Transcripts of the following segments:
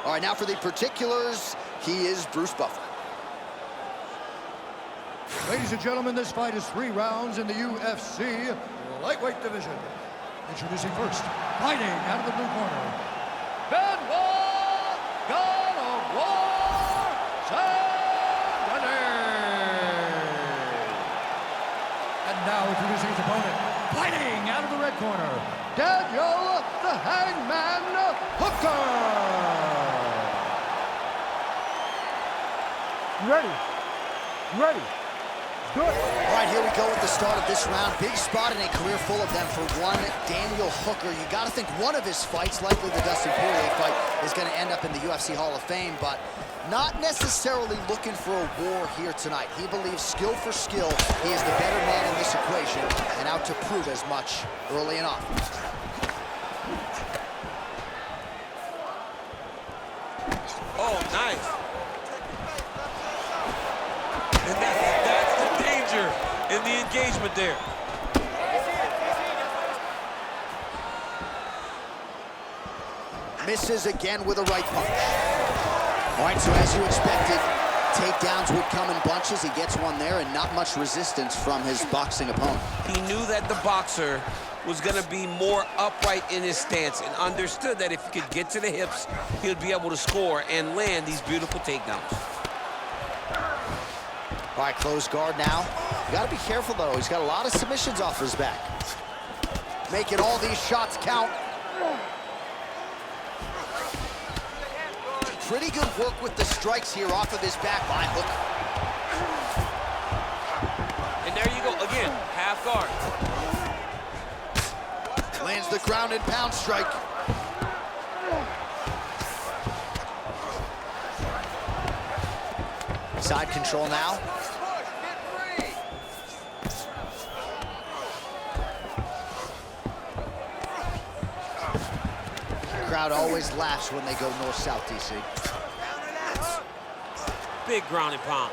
All right, now for the particulars, he is Bruce Buffer. Ladies and gentlemen, this fight is 3 rounds in the UFC lightweight division. Introducing first, fighting out of the blue corner, Benoit, God of War, Saint-Denis. And now introducing his opponent, fighting out of the red corner, Daniel the Hangman Hooker. You ready? You ready? Good. All right, here we go at the start of this round. Big spot in a career full of them for one Daniel Hooker. You got to think one of his fights, likely the Dustin Poirier fight, is going to end up in the UFC Hall of Fame, but not necessarily looking for a war here tonight. He believes skill for skill, he is the better man in this equation and out to prove as much early and often. Oh, nice. And that's the danger in the engagement there. Misses again with a right punch. All right, so as you expected, takedowns would come in bunches. He gets one there and not much resistance from his boxing opponent. He knew that the boxer was going to be more upright in his stance and understood that if he could get to the hips, he would be able to score and land these beautiful takedowns. All right, closed guard now. You got to be careful, though. He's got a lot of submissions off his back. Making all these shots count. Pretty good work with the strikes here off of his back by Hooker. And there you go, again, half guard. Lands the ground and pound strike. Side control now. Crowd always laughs when they go north-south, DC. Big ground and pound.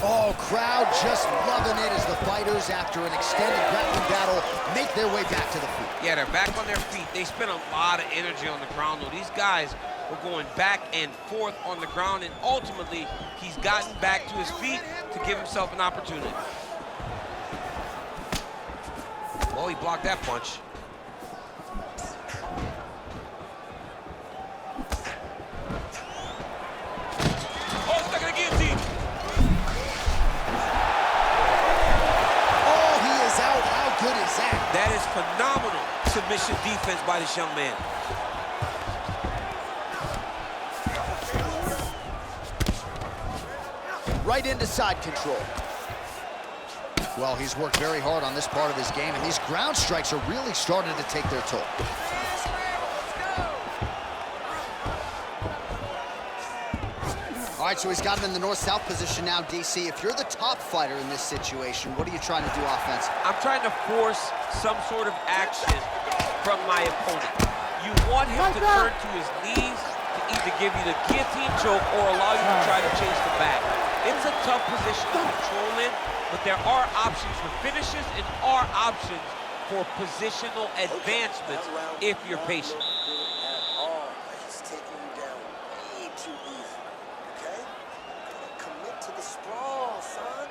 Oh, crowd just loving it as the fighters, after an extended grappling battle, make their way back to the feet. Yeah, they're back on their feet. They spent a lot of energy on the ground, though. These guys were going back and forth on the ground, and ultimately, he's gotten back to his feet to give himself an opportunity. Oh, he blocked that punch. Oh, stuck in the guillotine. Oh, he is out. How good is that? That is phenomenal submission defense by this young man. Right into side control. Well, he's worked very hard on this part of his game, and these ground strikes are really starting to take their toll. All right, so he's got him in the north-south position now, DC. If you're the top fighter in this situation, what are you trying to do offensively? I'm trying to force some sort of action from my opponent. You want him to turn to his knees to either give you the guillotine choke or allow you to try to chase the back. It's a tough position to control in, but there are options for finishes and are options for positional advancements if you're patient. He's taking you down way too easy, okay? Commit to the sprawl, son.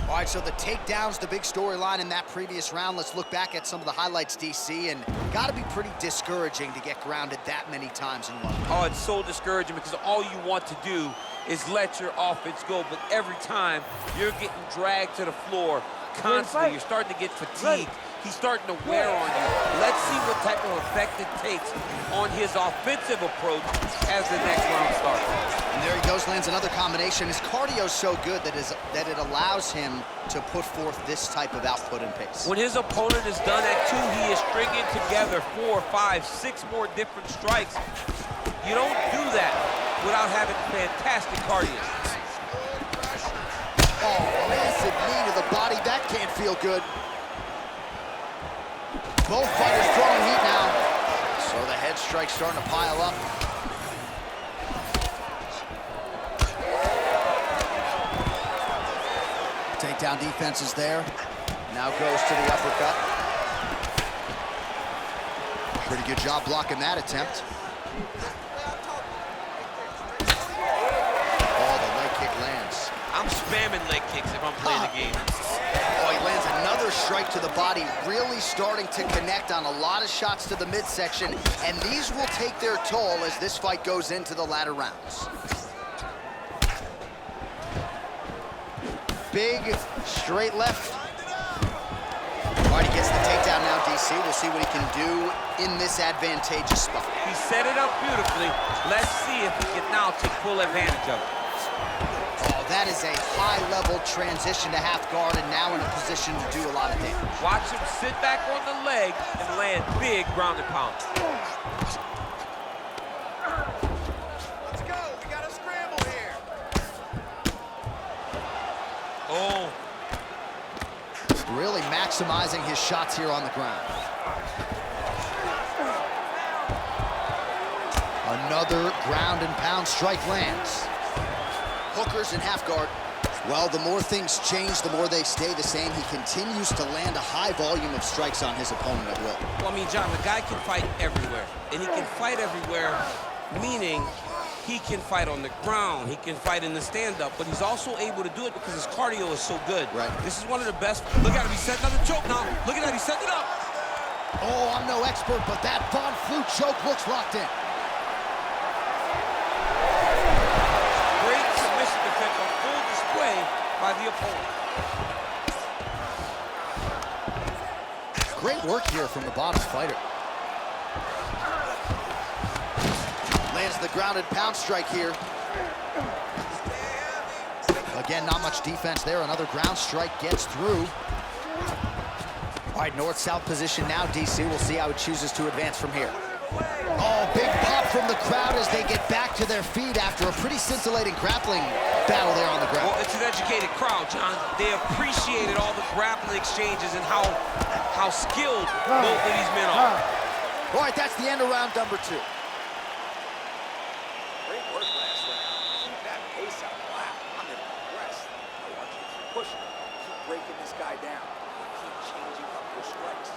All right, so the takedowns, the big storyline in that previous round. Let's look back at some of the highlights, DC, and got to be pretty discouraging to get grounded that many times in one. Oh, it's so discouraging because all you want to do is let your offense go, but every time you're getting dragged to the floor constantly, you're starting to get fatigued. He's starting to wear on you. Let's see what type of effect it takes on his offensive approach as the next round starts. And there he goes, lands another combination. His cardio's so good that it allows him to put forth this type of output and pace. When his opponent is done at 2, he is stringing together 4, 5, 6 more different strikes. You don't do that without having fantastic cardio. Oh, massive knee to the body. That can't feel good. Both fighters throwing heat now. So the head strike's starting to pile up. Takedown defense is there. Now goes to the uppercut. Pretty good job blocking that attempt. Oh, the leg kick lands. I'm spamming leg kicks if I'm playing the game. Oh, he lands another strike to the body, really starting to connect on a lot of shots to the midsection, and these will take their toll as this fight goes into the latter rounds. Big, straight left. All right, he gets the takedown now, DC. We'll see what he can do in this advantageous spot. He set it up beautifully. Let's see if he can now take full advantage of it. Oh, that is a high-level transition to half guard, and now in a position to do a lot of damage. Watch him sit back on the leg and land big ground and pound. Let's go. We got a scramble here. Oh. Really maximizing his shots here on the ground. Another ground and pound strike lands. Hookers in half guard. Well, the more things change, the more they stay the same. He continues to land a high volume of strikes on his opponent at will. Well, I mean, John, the guy can fight everywhere. And he can fight everywhere, meaning he can fight on the ground, he can fight in the stand-up, but he's also able to do it because his cardio is so good. Right. This is one of the best. Look at him, he's setting up the choke now. Look at that, he's setting it up. Oh, I'm no expert, but that Von Flue choke looks locked in. Great submission defense on full display by the opponent. Great work here from the bottom fighter. Lands the grounded pound strike here. Again, not much defense there. Another ground strike gets through. All right, north-south position now, DC. We'll see how he chooses to advance from here. Oh, big pop from the crowd as they get back to their feet after a pretty scintillating grappling battle there on the ground. Well, it's an educated crowd, John. They appreciated all the grappling exchanges and how skilled both of these men are. All right, that's the end of round number 2. Great work last round. Keep that pace up. Wow, I'm impressed. I want you to keep pushing. Keep breaking this guy down. Keep changing up your strikes.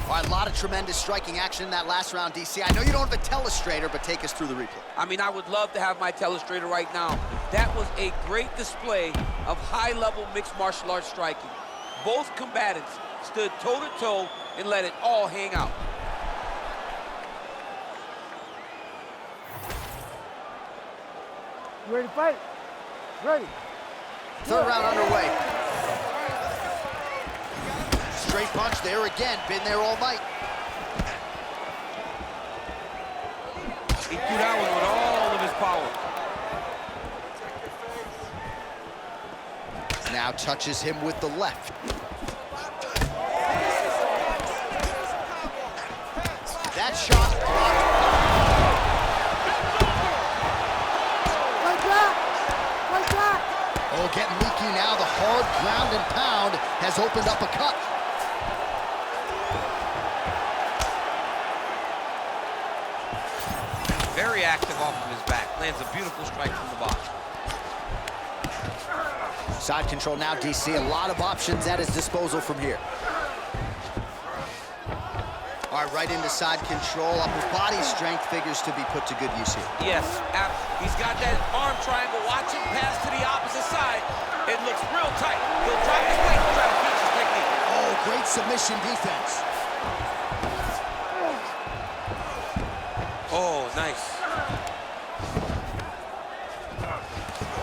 All right, a lot of tremendous striking action in that last round, DC. I know you don't have a telestrator, but take us through the replay. I mean, I would love to have my telestrator right now. That was a great display of high-level mixed martial arts striking. Both combatants stood toe-to-toe and let it all hang out. You ready to fight? Ready. Third round underway. Straight punch there again. Been there all night. He threw that one with all of his power. Now touches him with the left. That shot blocked. Fight back! Fight back! Oh, getting leaky now. The hard ground and pound has opened up a cut. Very active off of his back. Lands a beautiful strike from the box. Side control now, DC. A lot of options at his disposal from here. All right, right into side control. Upper body strength figures to be put to good use here. Yes, he's got that arm triangle. Watch him pass to the opposite side. It looks real tight. He'll drop his weight and try to finish his technique. Oh, great submission defense. Oh, nice.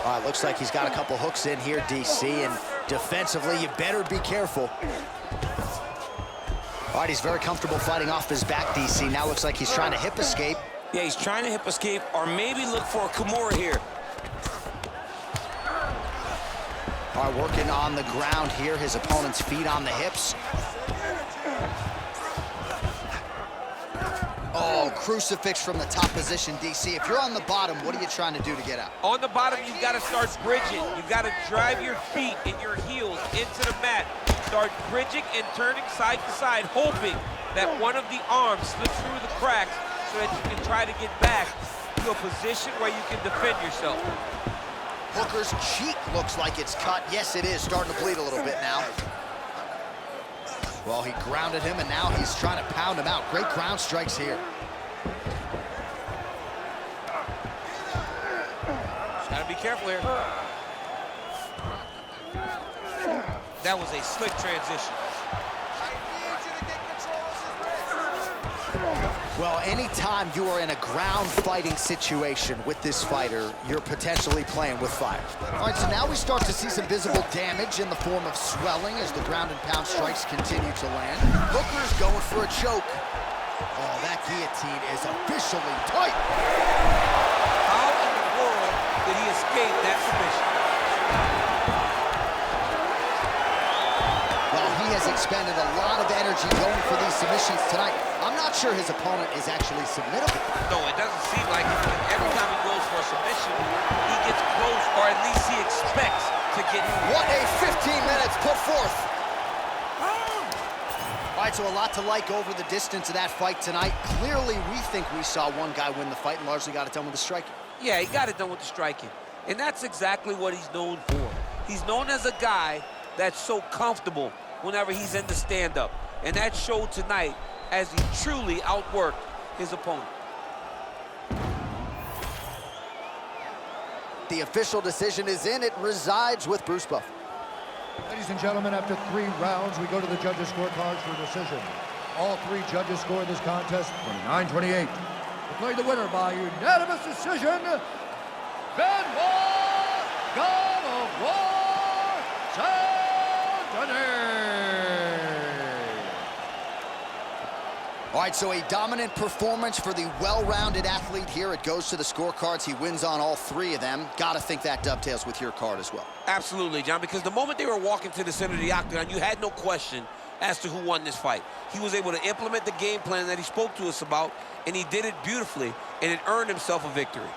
All right, looks like he's got a couple hooks in here, DC, and defensively, you better be careful. All right, he's very comfortable fighting off his back, DC. Now looks like he's trying to hip escape. Yeah, he's trying to hip escape or maybe look for a Kimura here. All right, working on the ground here. His opponent's feet on the hips. Oh, crucifix from the top position, DC. If you're on the bottom, what are you trying to do to get out? On the bottom, you've got to start bridging. You've got to drive your feet and your heels into the mat. Start bridging and turning side to side, hoping that one of the arms slips through the cracks so that you can try to get back to a position where you can defend yourself. Hooker's cheek looks like it's cut. Yes, it is. Starting to bleed a little bit now. Well, he grounded him, and now he's trying to pound him out. Great ground strikes here. Just gotta be careful here. That was a slick transition. Well, anytime you are in a ground fighting situation with this fighter, you're potentially playing with fire. All right, so now we start to see some visible damage in the form of swelling as the ground and pound strikes continue to land. Hooker's going for a choke. Oh, that guillotine is officially tight. How in the world did he escape that submission? Well, he has expended a lot of energy going for these submissions tonight. I'm not sure his opponent is actually submittable. No, it doesn't seem like it. Every time he goes for a submission, he gets close, or at least he expects to get. What a 15 minutes put forth. All right, so a lot to like over the distance of that fight tonight. Clearly, we think we saw one guy win the fight and largely got it done with the striking. Yeah, he got it done with the striking. And that's exactly what he's known for. He's known as a guy that's so comfortable whenever he's in the stand-up. And that showed tonight as he truly outworked his opponent. The official decision is in. It resides with Bruce Buffer. Ladies and gentlemen, after 3 rounds, we go to the judges' scorecards for decision. All 3 judges scored this contest 29-28. Declared the winner by unanimous decision, Benoit, God of War, Saint-Denis. All right, so a dominant performance for the well-rounded athlete here. It goes to the scorecards. He wins on all 3 of them. Got to think that dovetails with your card as well. Absolutely, John, because the moment they were walking to the center of the octagon, you had no question as to who won this fight. He was able to implement the game plan that he spoke to us about, and he did it beautifully, and it earned himself a victory.